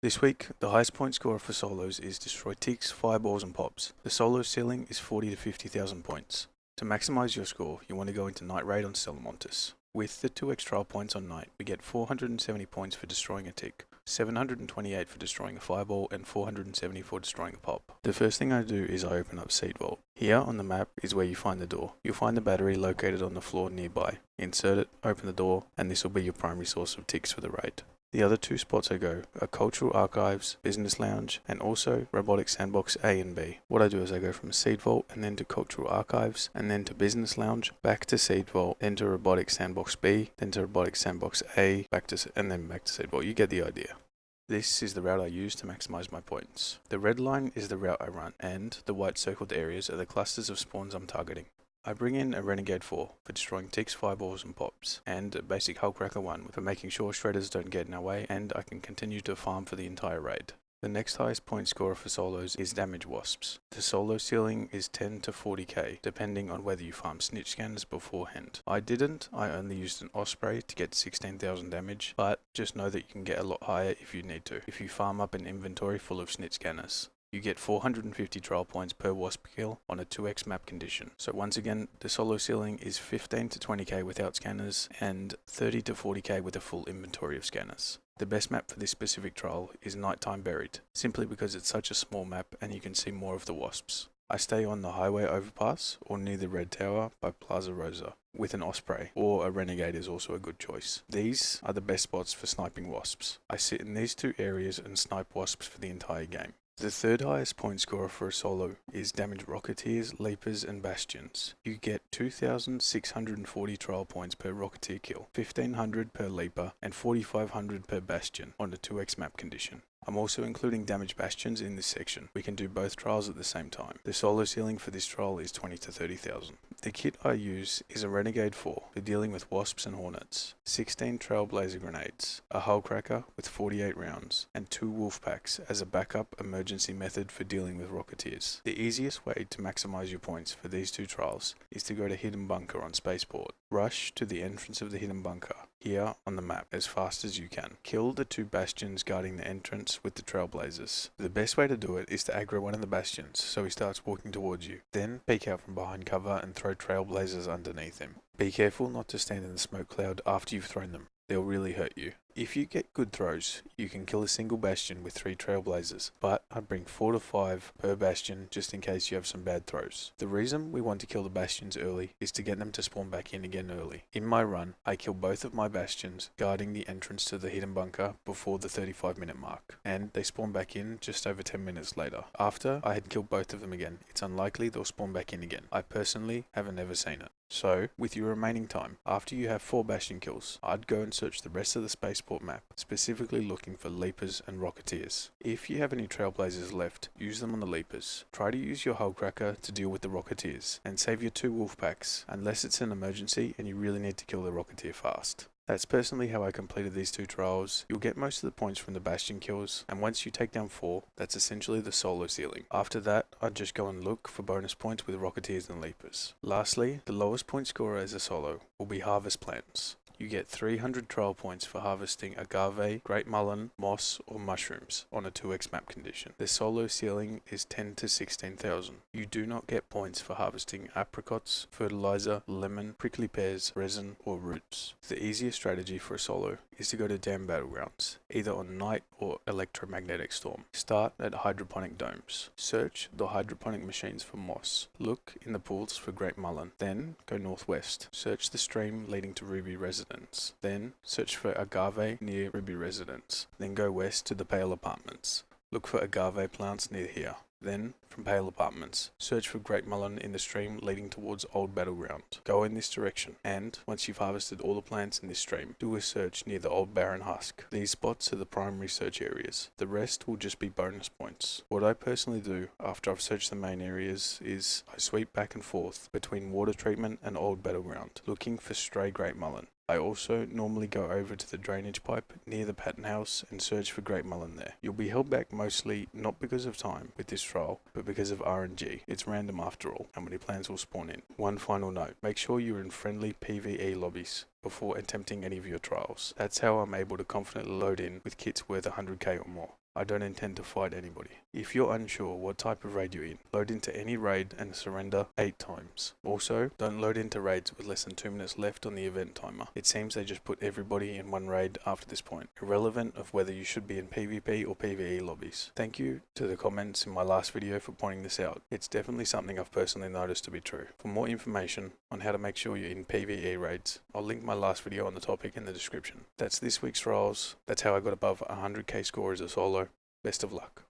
This week, the highest point scorer for solos is destroy ticks, fireballs and pops. The solo ceiling is 40 to 50,000 points. To maximize your score, you want to go into Night Raid on Salamontis. With the 2x trial points on Night, we get 470 points for destroying a tick, 728 for destroying a fireball, and 470 for destroying a pop. The first thing I do is I open up Seed Vault. Here on the map is where you find the door. You'll find the battery located on the floor nearby. Insert it, open the door, and this will be your primary source of ticks for the raid. The other two spots I go are Cultural Archives, Business Lounge, and also Robotic Sandbox A and B. What I do is I go from Seed Vault and then to Cultural Archives, and then to Business Lounge, back to Seed Vault, then to Robotic Sandbox B, then to Robotic Sandbox A, and then back to Seed Vault. You get the idea. This is the route I use to maximize my points. The red line is the route I run, and the white circled areas are the clusters of spawns I'm targeting. I bring in a Renegade 4 for destroying ticks, fireballs and pops, and a basic Hullcracker 1 for making sure shredders don't get in our way and I can continue to farm for the entire raid. The next highest point scorer for solos is Damage Wasps. The solo ceiling is 10 to 40k, depending on whether you farm snitch scanners beforehand. I didn't, I only used an Osprey to get 16,000 damage, but just know that you can get a lot higher if you need to, if you farm up an inventory full of snitch scanners. You get 450 trial points per wasp kill on a 2x map condition. So once again, the solo ceiling is 15 to 20k without scanners and 30 to 40k with a full inventory of scanners. The best map for this specific trial is Nighttime Buried, simply because it's such a small map and you can see more of the wasps. I stay on the highway overpass or near the Red Tower by Plaza Rosa with an Osprey, or a Renegade is also a good choice. These are the best spots for sniping wasps. I sit in these two areas and snipe wasps for the entire game. The third highest point scorer for a solo is Damage Rocketeers, Leapers and Bastions. You get 2,640 trial points per Rocketeer kill, 1,500 per Leaper and 4,500 per Bastion on a 2x map condition. I'm also including Damage Bastions in this section. We can do both trials at the same time. The solo ceiling for this trial is 20 to 30,000. The kit I use is a Renegade 4 for dealing with wasps and hornets, 16 Trailblazer grenades, a Hullcracker with 48 rounds, and 2 wolf packs as a backup emergency method for dealing with Rocketeers. The easiest way to maximize your points for these two trials is to go to Hidden Bunker on Spaceport. Rush to the entrance of the Hidden Bunker, here on the map, as fast as you can. Kill the 2 bastions guarding the entrance with the Trailblazers. The best way to do it is to aggro one of the bastions so he starts walking towards you. Then peek out from behind cover and throw Trailblazers underneath him. Be careful not to stand in the smoke cloud after you've thrown them. They'll really hurt you. If you get good throws, you can kill a single bastion with 3 Trailblazers, but I'd bring 4 to 5 per bastion just in case you have some bad throws. The reason we want to kill the bastions early is to get them to spawn back in again early. In my run, I kill both of my bastions guarding the entrance to the Hidden Bunker before the 35-minute mark, and they spawn back in just over 10 minutes later. After I had killed both of them again, it's unlikely they'll spawn back in again. I personally haven't ever seen it. So, with your remaining time, after you have 4 bastion kills, I'd go and search the rest of the spaceport map, specifically looking for Leapers and Rocketeers. If you have any Trailblazers left, use them on the Leapers. Try to use your Hullcracker to deal with the Rocketeers, and save your 2 wolf packs, unless it's an emergency and you really need to kill the Rocketeer fast. That's personally how I completed these 2 trials. You'll get most of the points from the bastion kills, and once you take down 4, that's essentially the solo ceiling. After that, I'd just go and look for bonus points with Rocketeers and Leapers. Lastly, the lowest point scorer as a solo will be Harvest Plants. You get 300 trial points for harvesting agave, great mullein, moss or mushrooms on a 2x map condition. The solo ceiling is 10 to 16,000. You do not get points for harvesting apricots, fertilizer, lemon, prickly pears, resin or roots. The easiest strategy for a solo is to go to dam battlegrounds, either on night or electromagnetic storm. Start at hydroponic domes. Search the hydroponic machines for moss. Look in the pools for great mullein. Then go northwest. Search the stream leading to Ruby Residence. Then search for agave near Ruby Residence. Then go west to the Pale Apartments. Look for agave plants near here. Then, from Pale Apartments, search for Great Mullein in the stream leading towards Old Battleground. Go in this direction, and once you've harvested all the plants in this stream, do a search near the Old Barren Husk. These spots are the primary search areas. The rest will just be bonus points. What I personally do after I've searched the main areas is I sweep back and forth between Water Treatment and Old Battleground, looking for stray Great Mullein. I also normally go over to the drainage pipe near the Patton House and search for Great Mullein there. You'll be held back mostly not because of time with this trial, but because of RNG. It's random after all, how many plants will spawn in. One final note, make sure you're in friendly PvE lobbies before attempting any of your trials. That's how I'm able to confidently load in with kits worth 100k or more. I don't intend to fight anybody. If you're unsure what type of raid you're in, load into any raid and surrender 8 times. Also, don't load into raids with less than 2 minutes left on the event timer. It seems they just put everybody in one raid after this point, irrelevant of whether you should be in PvP or PvE lobbies. Thank you to the comments in my last video for pointing this out. It's definitely something I've personally noticed to be true. For more information on how to make sure you're in PvE raids, I'll link my last video on the topic in the description. That's this week's trials. That's how I got above 100k score as a solo. Best of luck.